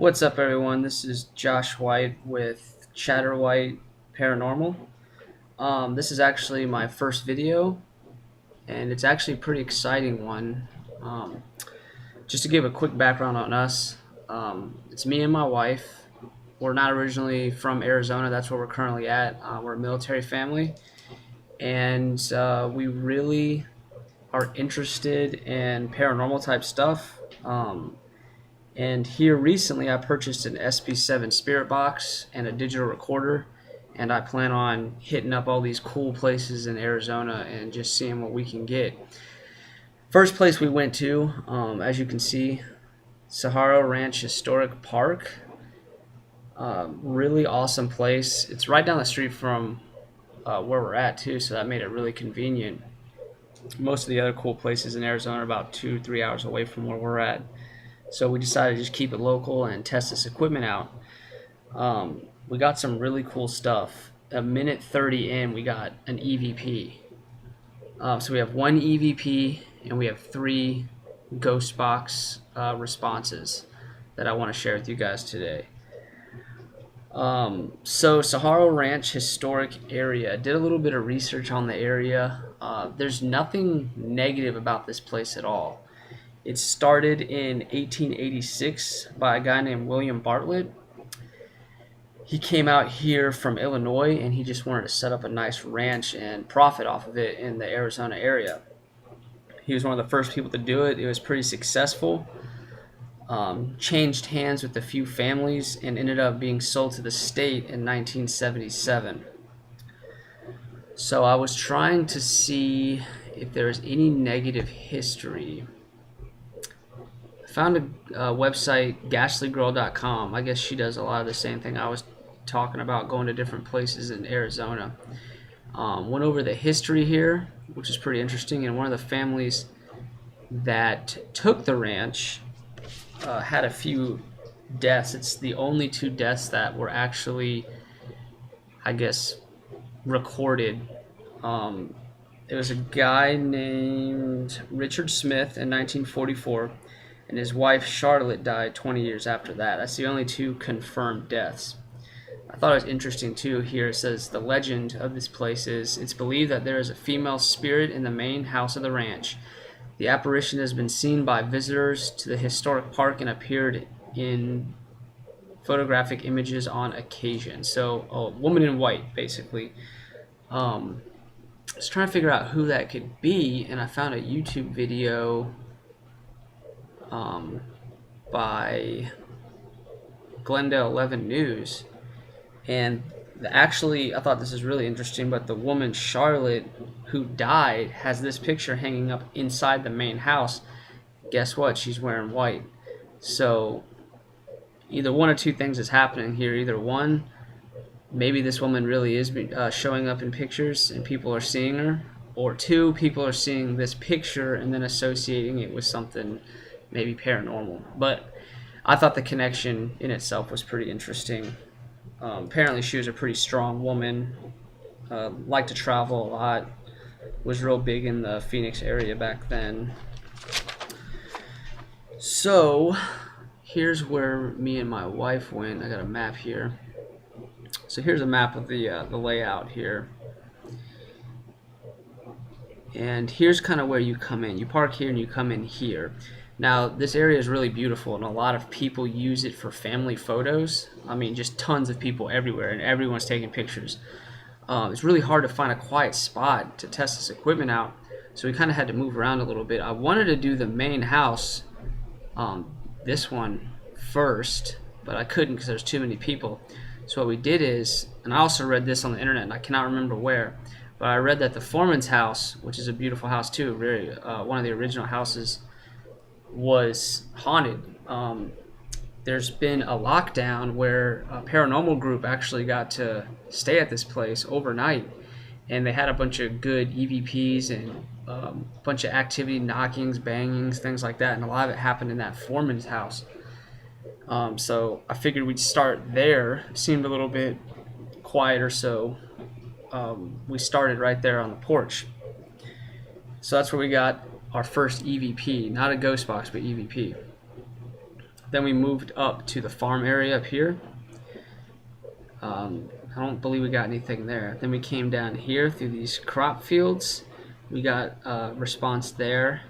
What's up, everyone? This is Josh White with Chatterwhite Paranormal. This is actually my first video, and it's actually a pretty exciting one. Just to give a quick background on us, it's me and my wife. We're not originally from Arizona, that's where we're currently at. We're a military family, and we really are interested in paranormal type stuff. And here recently I purchased an SP7 spirit box and a digital recorder, and I plan on hitting up all these cool places in Arizona and just seeing what we can get. First place we went to, as you can see, Sahuaro Ranch Historic Park. Really awesome place. It's right down the street from where we're at too, so that made it really convenient. Most of the other cool places in Arizona are about 2-3 hours away from where we're at. So we decided to just keep it local and test this equipment out. We got some really cool stuff. A minute 30 in, we got an EVP. So we have one EVP and we have 3 ghost box responses that I want to share with you guys today. So Sahuaro Ranch Historic Area. Did a little bit of research on the area. There's nothing negative about this place at all. It started in 1886 by a guy named William Bartlett. He came out here from Illinois and he just wanted to set up a nice ranch and profit off of it in the Arizona area. He was one of the first people to do it. It was pretty successful. Changed hands with a few families and ended up being sold to the state in 1977. So I was trying to see if there was any negative history. Found a website, ghastlygirl.com. I guess she does a lot of the same thing I was talking about, going to different places in Arizona. Went over the history here, which is pretty interesting, and one of the families that took the ranch had a few deaths. It's the only 2 deaths that were actually, I guess, recorded. It was a guy named Richard Smith in 1944. And his wife Charlotte died 20 years after that. That's the only 2 confirmed deaths. I thought it was interesting too. Here it says the legend of this place is it's believed that there is a female spirit in the main house of the ranch. The apparition has been seen by visitors to the historic park and appeared in photographic images on occasion. So a woman in white, basically. I was trying to figure out who that could be, and I found a YouTube video by Glendale AZ News, and actually I thought this is really interesting, but the woman Charlotte who died has this picture hanging up inside the main house. Guess what? She's wearing white. So either one or 2 things is happening here. Either one, maybe this woman really is showing up in pictures and people are seeing her, or 2, people are seeing this picture and then associating it with something maybe paranormal. But I thought the connection in itself was pretty interesting. Apparently she was a pretty strong woman, liked to travel a lot, was real big in the Phoenix area back then. So here's where me and my wife went. I got a map here. So here's a map of the layout here. And here's kind of where you come in. You park here and you come in here. Now, this area is really beautiful, and a lot of people use it for family photos. I mean, just tons of people everywhere, and everyone's taking pictures. It's really hard to find a quiet spot to test this equipment out, so we kind of had to move around a little bit. I wanted to do the main house, this one, first, but I couldn't because there's too many people. So what we did is, and I also read this on the internet, and I cannot remember where, but I read that the foreman's house, which is a beautiful house too, really, one of the original houses, was haunted. There's been a lockdown where a paranormal group actually got to stay at this place overnight, and they had a bunch of good EVPs and a bunch of activity, knockings, bangings, things like that, and a lot of it happened in that foreman's house. So I figured we'd start there. It seemed a little bit quieter, so we started right there on the porch. So that's where we got our first EVP, not a ghost box, but EVP. Then we moved up to the farm area up here. I don't believe we got anything there. Then we came down here through these crop fields. We got a response there.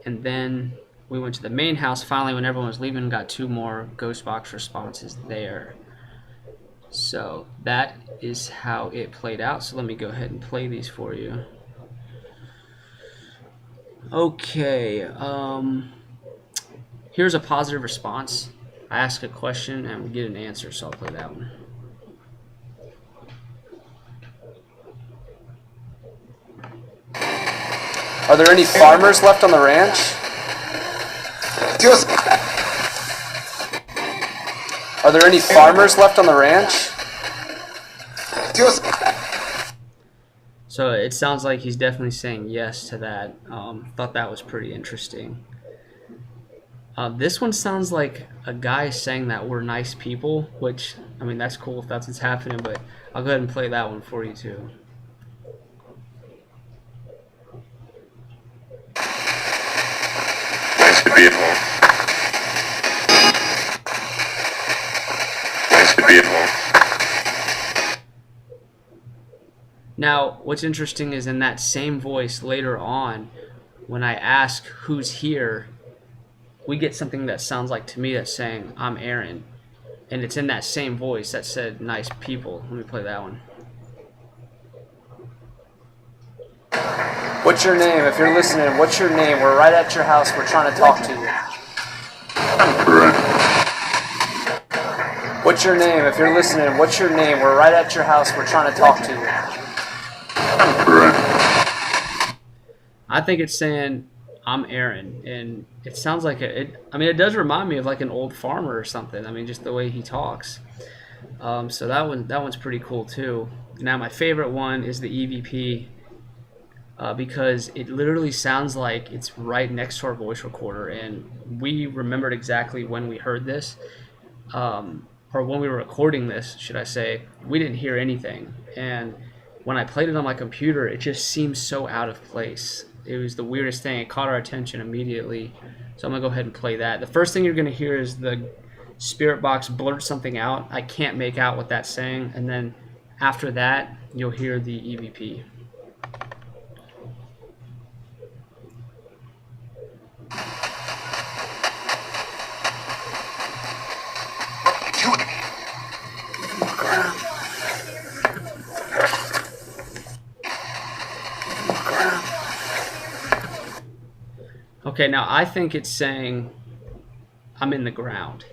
And then we went to the main house. Finally, when everyone was leaving, got 2 more ghost box responses there. So that is how it played out. So let me go ahead and play these for you. Okay. Here's a positive response. I ask a question and we get an answer, so I'll play that one. Are there any farmers left on the ranch? Are there any farmers left on the ranch? So it sounds like he's definitely saying yes to that. Thought that was pretty interesting. This one sounds like a guy saying that we're nice people, which, I mean, that's cool if that's what's happening, but I'll go ahead and play that one for you too. Nice to be at home. Nice to be at home. Now, what's interesting is in that same voice later on, when I ask who's here, we get something that sounds like to me that's saying, I'm Aaron. And it's in that same voice that said, nice people. Let me play that one. What's your name? If you're listening, what's your name? We're right at your house. We're trying to talk to you. What's your name? If you're listening, what's your name? We're right at your house. We're trying to talk to you. I think it's saying, I'm Aaron, and it sounds like I mean, it does remind me of like an old farmer or something. I mean, just the way he talks. So that one's pretty cool too. Now, my favorite one is the EVP because it literally sounds like it's right next to our voice recorder, and we remembered exactly when we heard this, or when we were recording this, should I say. We didn't hear anything, and when I played it on my computer, it just seemed so out of place. It was the weirdest thing. It caught our attention immediately. So I'm going to go ahead and play that. The first thing you're going to hear is the spirit box blurt something out. I can't make out what that's saying. And then after that, you'll hear the EVP. Okay, now I think it's saying I'm in the ground.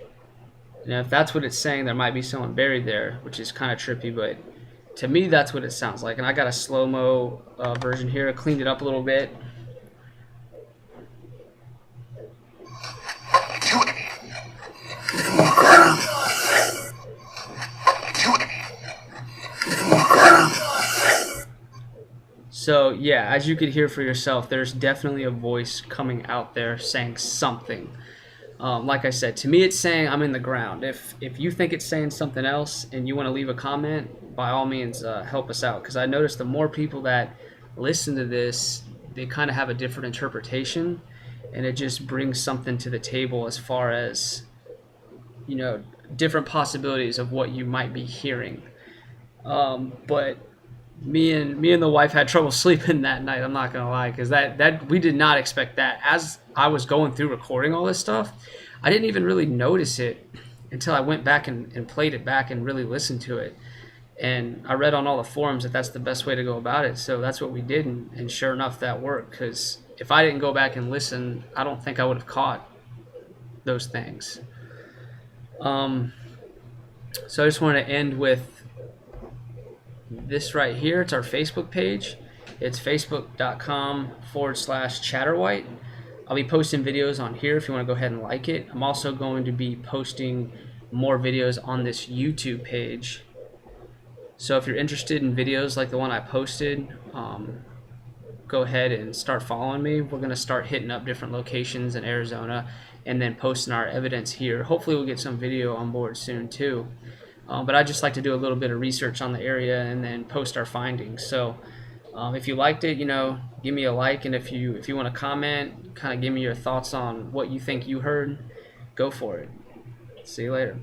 Now, if that's what it's saying, there might be someone buried there, which is kind of trippy, but to me, that's what it sounds like. And I got a slow-mo version here. I cleaned it up a little bit. So yeah, as you could hear for yourself, there's definitely a voice coming out there saying something. Like I said, to me it's saying I'm in the ground. If you think it's saying something else and you want to leave a comment, by all means help us out. Because I noticed the more people that listen to this, they kind of have a different interpretation, and it just brings something to the table as far as, you know, different possibilities of what you might be hearing. But me and the wife had trouble sleeping that night, I'm not gonna lie, because that we did not expect that. As I was going through recording all this stuff, I didn't even really notice it until I went back and played it back and really listened to it. And I read on all the forums that that's the best way to go about it, so that's what we did, and sure enough that worked. Because if I didn't go back and listen, I don't think I would have caught those things. So I just want to end with this right here. It's our Facebook page. It's facebook.com/Chatterwhite. I'll be posting videos on here if you want to go ahead and like it. I'm also going to be posting more videos on this YouTube page. So if you're interested in videos like the one I posted, go ahead and start following me. We're going to start hitting up different locations in Arizona and then posting our evidence here. Hopefully we'll get some video on board soon too. But I just like to do a little bit of research on the area and then post our findings. So if you liked it, you know, give me a like, and if you want to comment, kind of give me your thoughts on what you think you heard. Go for it. See you later.